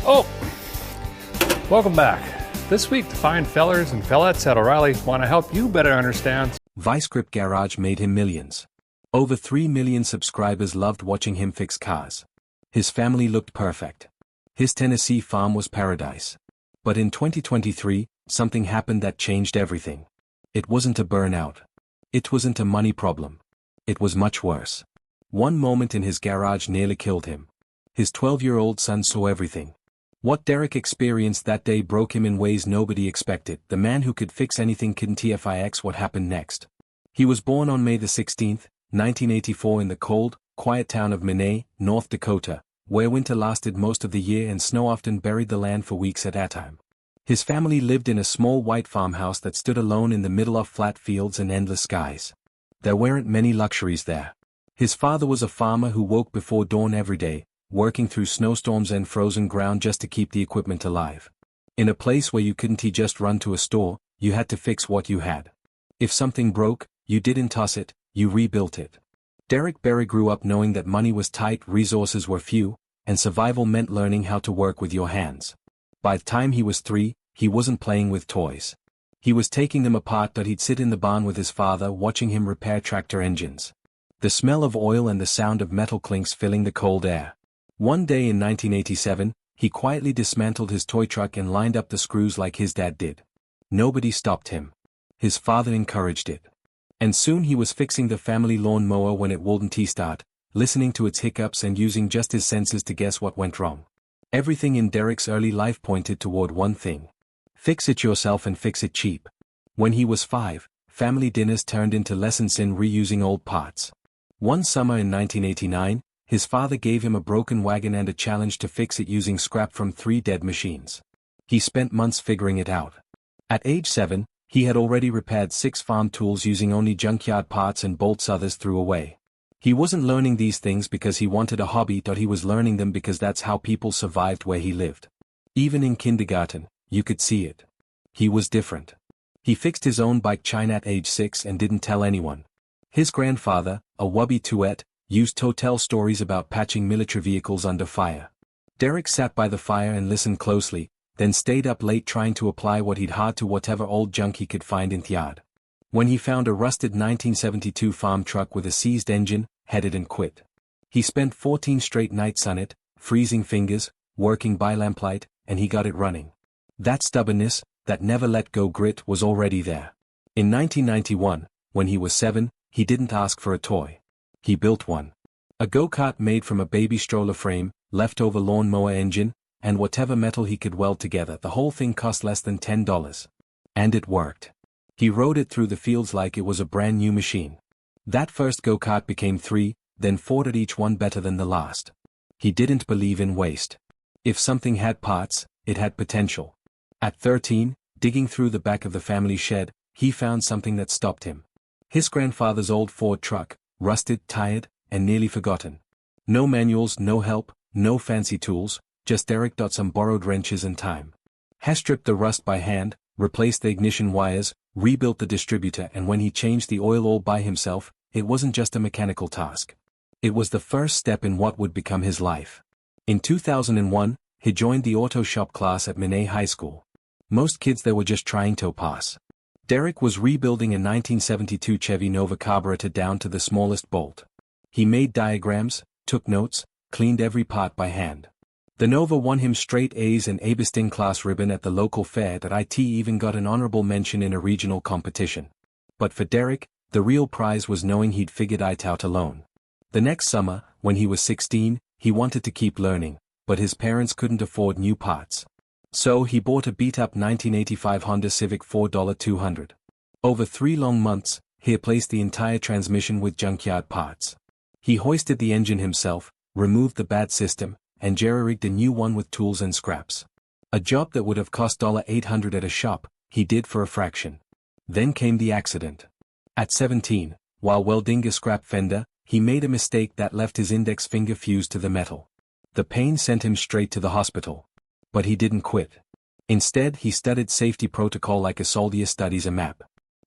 Oh, welcome back. This week, the fine fellers and fellettes at O'Reilly want to help you better understand. Vice Grip Garage made him millions. Over 3 million subscribers loved watching him fix cars. His family looked perfect. His Tennessee farm was paradise. But in 2023, something happened that changed everything. It wasn't a burnout. It wasn't a money problem. It was much worse. One moment in his garage nearly killed him. His 12-year-old son saw everything. What Derek experienced that day broke him in ways nobody expected. The man who could fix anything couldn't TFIX what happened next. He was born on May 16, 1984 in the cold, quiet town of Minot, North Dakota, where winter lasted most of the year and snow often buried the land for weeks at a time. His family lived in a small white farmhouse that stood alone in the middle of flat fields and endless skies. There weren't many luxuries there. His father was a farmer who woke before dawn every day, working through snowstorms and frozen ground just to keep the equipment alive. In a place where you couldn't just run to a store, you had to fix what you had. If something broke, you didn't toss it, you rebuilt it. Derek Bieri grew up knowing that money was tight, resources were few, and survival meant learning how to work with your hands. By the time he was 3, he wasn't playing with toys. He was taking them apart, but he'd sit in the barn with his father watching him repair tractor engines. The smell of oil and the sound of metal clinks filling the cold air. One day in 1987, he quietly dismantled his toy truck and lined up the screws like his dad did. Nobody stopped him. His father encouraged it. And soon he was fixing the family lawn mower when it wouldn't start, listening to its hiccups and using just his senses to guess what went wrong. Everything in Derek's early life pointed toward one thing. Fix it yourself and fix it cheap. When he was 5, family dinners turned into lessons in reusing old parts. One summer in 1989, his father gave him a broken wagon and a challenge to fix it using scrap from 3 dead machines. He spent months figuring it out. At age 7, he had already repaired 6 farm tools using only junkyard parts and bolts others threw away. He wasn't learning these things because he wanted a hobby, but he was learning them because that's how people survived where he lived. Even in kindergarten, you could see it. He was different. He fixed his own bike chain at age 6 and didn't tell anyone. His grandfather, a Wubby Tuet, used to tell stories about patching military vehicles under fire. Derek sat by the fire and listened closely, then stayed up late trying to apply what he'd heard to whatever old junk he could find in the yard. When he found a rusted 1972 farm truck with a seized engine, headed and quit. He spent 14 straight nights on it, freezing fingers, working by lamplight, and he got it running. That stubbornness, that never-let-go grit was already there. In 1991, when he was 7, he didn't ask for a toy. He built one. A go-kart made from a baby stroller frame, leftover lawnmower engine, and whatever metal he could weld together. The whole thing cost less than $10. And it worked. He rode it through the fields like it was a brand new machine. That first go-kart became 3, then 4 at each one better than the last. He didn't believe in waste. If something had parts, it had potential. At 13, digging through the back of the family shed, he found something that stopped him. His grandfather's old Ford truck, rusted, tired, and nearly forgotten. No manuals, no help, no fancy tools, just Derek. Some borrowed wrenches and time. He stripped the rust by hand, replaced the ignition wires, rebuilt the distributor, and when he changed the oil all by himself, it wasn't just a mechanical task. It was the first step in what would become his life. In 2001, he joined the auto shop class at Minot High School. Most kids there were just trying to pass. Derek was rebuilding a 1972 Chevy Nova carburetor down to the smallest bolt. He made diagrams, took notes, cleaned every part by hand. The Nova won him straight A's and Abistin class ribbon at the local fair. That IT even got an honorable mention in a regional competition. But for Derek, the real prize was knowing he'd figured it out alone. The next summer, when he was 16, he wanted to keep learning, but his parents couldn't afford new parts. So he bought a beat-up 1985 Honda Civic $4,200. Over 3 long months, he replaced the entire transmission with junkyard parts. He hoisted the engine himself, removed the bad system, and jerry-rigged a new one with tools and scraps. A job that would have cost $800 at a shop, he did for a fraction. Then came the accident. At 17, while welding a scrap fender, he made a mistake that left his index finger fused to the metal. The pain sent him straight to the hospital. But he didn't quit. Instead, he studied safety protocol like a soldier studies a map.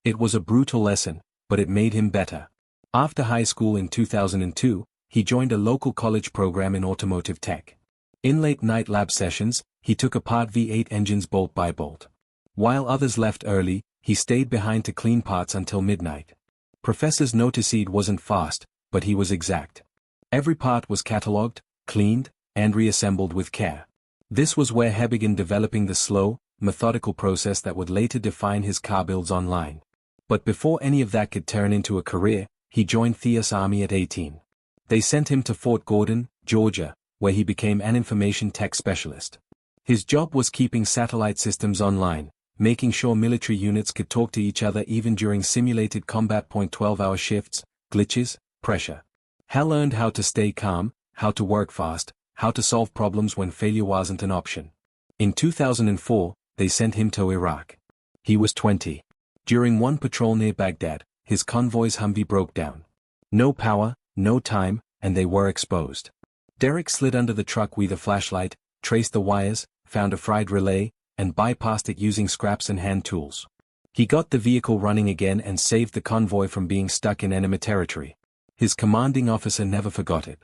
It was a brutal lesson, but it made him better. After high school in 2002, he joined a local college program in automotive tech. In late-night lab sessions, he took apart V8 engines bolt by bolt. While others left early, he stayed behind to clean parts until midnight. Professors noticed he wasn't fast, but he was exact. Every part was catalogued, cleaned, and reassembled with care. This was where he began developing the slow, methodical process that would later define his car builds online. But before any of that could turn into a career, he joined the U.S. Army at 18. They sent him to Fort Gordon, Georgia, where he became an information tech specialist. His job was keeping satellite systems online, making sure military units could talk to each other even during simulated combat. 12-hour shifts, glitches, pressure. Hal learned how to stay calm, how to work fast, how to solve problems when failure wasn't an option. In 2004, they sent him to Iraq. He was 20. During one patrol near Baghdad, his convoy's Humvee broke down. No power, no time, and they were exposed. Derek slid under the truck with a flashlight, traced the wires, found a fried relay, and bypassed it using scraps and hand tools. He got the vehicle running again and saved the convoy from being stuck in enemy territory. His commanding officer never forgot it.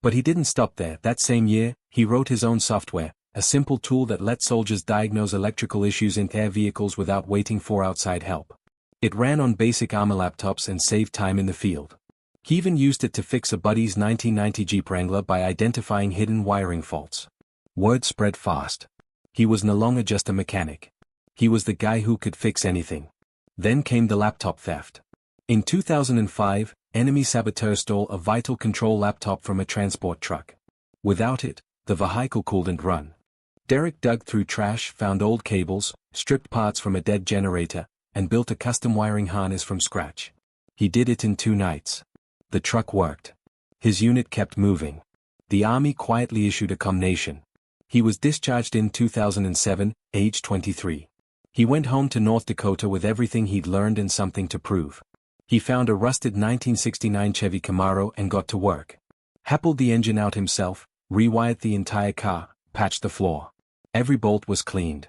But he didn't stop there. That same year, he wrote his own software, a simple tool that let soldiers diagnose electrical issues in air vehicles without waiting for outside help. It ran on basic armor laptops and saved time in the field. He even used it to fix a buddy's 1990 Jeep Wrangler by identifying hidden wiring faults. Word spread fast. He was no longer just a mechanic. He was the guy who could fix anything. Then came the laptop theft. In 2005, enemy saboteurs stole a vital control laptop from a transport truck. Without it, the vehicle couldn't run. Derek dug through trash, found old cables, stripped parts from a dead generator, and built a custom wiring harness from scratch. He did it in 2 nights. The truck worked. His unit kept moving. The Army quietly issued a commendation. He was discharged in 2007, age 23. He went home to North Dakota with everything he'd learned and something to prove. He found a rusted 1969 Chevy Camaro and got to work. Pulled the engine out himself, rewired the entire car, patched the floor. Every bolt was cleaned.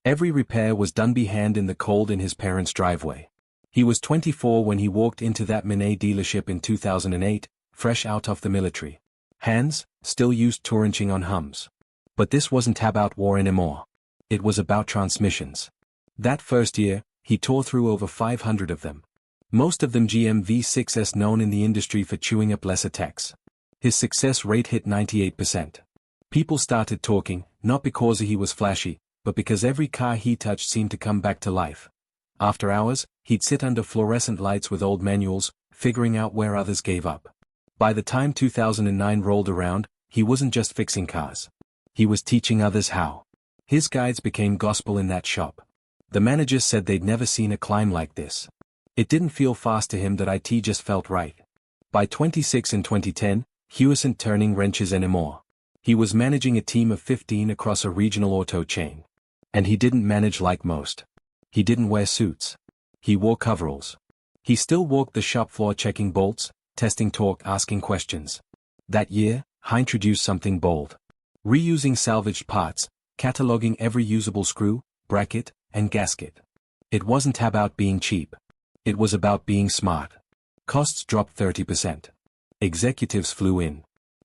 Every repair was done by hand in the cold in his parents' driveway. He was 24 when he walked into that Mini dealership in 2008, fresh out of the military. Hands, still used to wrenching on hums. But this wasn't about war anymore. It was about transmissions. That first year, he tore through over 500 of them. Most of them GM V6s known in the industry for chewing up lesser techs. His success rate hit 98%. People started talking, not because he was flashy, but because every car he touched seemed to come back to life. After hours, he'd sit under fluorescent lights with old manuals, figuring out where others gave up. By the time 2009 rolled around, he wasn't just fixing cars. He was teaching others how. His guides became gospel in that shop. The managers said they'd never seen a climb like this. It didn't feel fast to him that IT just felt right. By 26 in 2010, he wasn't turning wrenches anymore. He was managing a team of 15 across a regional auto chain. And he didn't manage like most. He didn't wear suits. He wore coveralls. He still walked the shop floor checking bolts, testing torque, asking questions. That year, he introduced something bold. Reusing salvaged parts, cataloging every usable screw, bracket, and gasket. It wasn't about being cheap. It was about being smart. Costs dropped 30%. Executives flew in.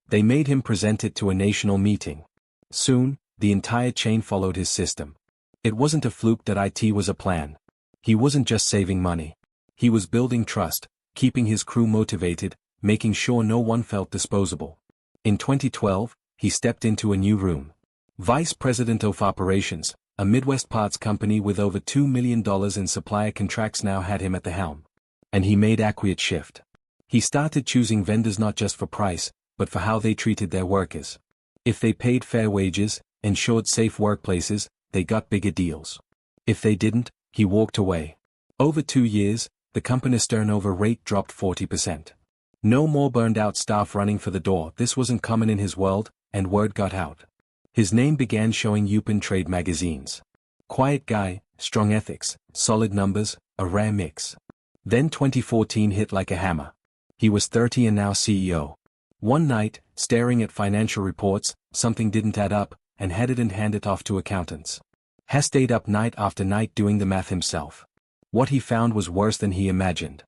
They made him present it to a national meeting. Soon, the entire chain followed his system. It wasn't a fluke that IT was a plan. He wasn't just saving money. He was building trust, keeping his crew motivated, making sure no one felt disposable. In 2012, he stepped into a new room. Vice President of Operations, a Midwest parts company with over $2 million in supplier contracts now had him at the helm. And he made accurate shift. He started choosing vendors not just for price, but for how they treated their workers. If they paid fair wages, ensured safe workplaces, they got bigger deals. If they didn't, he walked away. Over 2 years, the company's turnover rate dropped 40%. No more burned out staff running for the door. This wasn't common in his world, and word got out. His name began showing up in trade magazines. Quiet guy, strong ethics, solid numbers, a rare mix. Then 2014 hit like a hammer. He was 30 and now CEO. One night, staring at financial reports, something didn't add up, and had it and handed it off to accountants. He stayed up night after night doing the math himself. What he found was worse than he imagined.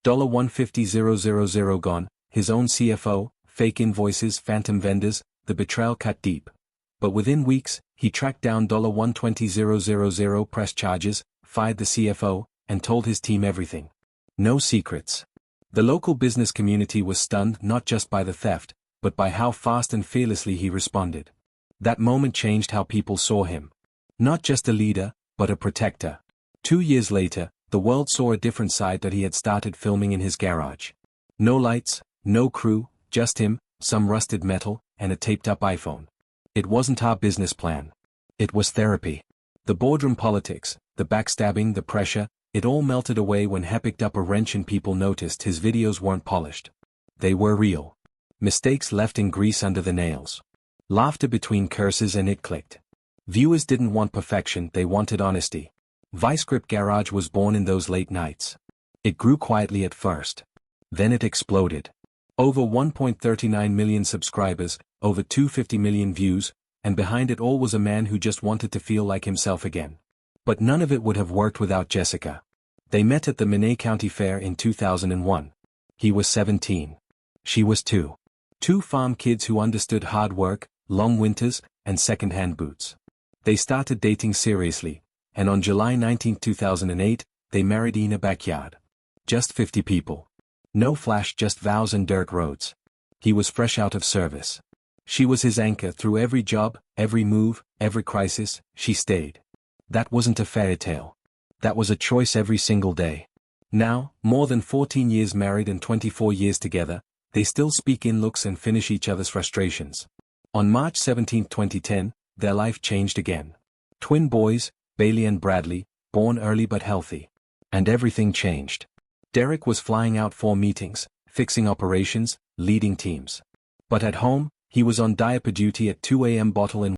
$150,000 gone, his own CFO, fake invoices, phantom vendors, the betrayal cut deep. But within weeks, he tracked down $120,000 press charges, fired the CFO, and told his team everything. No secrets. The local business community was stunned not just by the theft, but by how fast and fearlessly he responded. That moment changed how people saw him. Not just a leader, but a protector. 2 years later, the world saw a different side that he had started filming in his garage. No lights, no crew, just him, some rusted metal, and a taped-up iPhone. It wasn't our business plan. It was therapy. The boardroom politics, the backstabbing, the pressure, it all melted away when he picked up a wrench and people noticed his videos weren't polished. They were real. Mistakes left in grease under the nails. Laughter between curses, and it clicked. Viewers didn't want perfection, they wanted honesty. Vice-Grip Garage was born in those late nights. It grew quietly at first. Then it exploded. Over 1.39 million subscribers, over 250 million views, and behind it all was a man who just wanted to feel like himself again. But none of it would have worked without Jessica. They met at the Menai County Fair in 2001. He was 17. She was 2. Two farm kids who understood hard work, long winters, and second-hand boots. They started dating seriously, and on July 19, 2008, they married in a backyard. Just 50 people. No flash, just vows and dirt roads. He was fresh out of service. She was his anchor through every job, every move, every crisis. She stayed. That wasn't a fairy tale. That was a choice every single day. Now, more than 14 years married and 24 years together, they still speak in looks and finish each other's frustrations. On March 17, 2010, their life changed again. Twin boys, Bailey and Bradley, born early but healthy. And everything changed. Derek was flying out for meetings, fixing operations, leading teams. But at home, he was on diaper duty at 2 a.m. bottle in